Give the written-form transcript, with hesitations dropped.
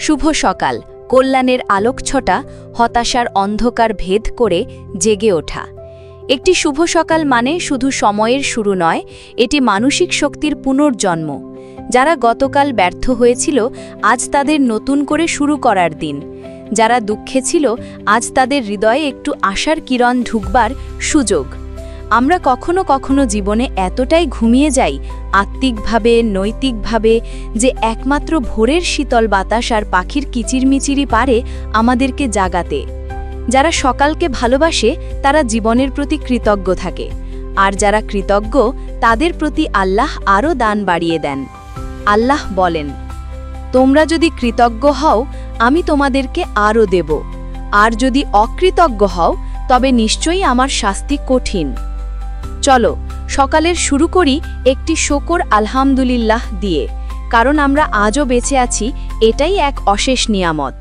শুভ সকাল, কল্যাণের আলোকছটা হতাশার অন্ধকার ভেদ করে জেগে ওঠা। একটি শুভ সকাল মানে শুধু সময়ের শুরু নয়, এটি মানসিক শক্তির পুনর্জন্ম। যারা গতকাল ব্যর্থ হয়েছিল, আজ তাদের নতুন করে শুরু করার দিন। যারা দুঃখে ছিল, আজ তাদের হৃদয়ে একটু আশার কিরণ ঢুকবার সুযোগ। আমরা কখনো কখনো জীবনে এতটাই ঘুমিয়ে যাই, আত্মিকভাবে, নৈতিকভাবে, যে একমাত্র ভোরের শীতল বাতাস আর পাখির কিচিরমিচিরি পারে আমাদেরকে জাগাতে। যারা সকালকে ভালোবাসে তারা জীবনের প্রতি কৃতজ্ঞ থাকে, আর যারা কৃতজ্ঞ তাদের প্রতি আল্লাহ আরও দান বাড়িয়ে দেন। আল্লাহ বলেন, তোমরা যদি কৃতজ্ঞ হও আমি তোমাদেরকে আরও দেব, আর যদি অকৃতজ্ঞ হও তবে নিশ্চয়ই আমার শাস্তি কঠিন। চলো সকালের শুরু করি একটি শকর আলহামদুলিল্লাহ দিয়ে, কারণ আমরা আজও বেঁচে আছি, এটাই এক অশেষ নিয়ামত।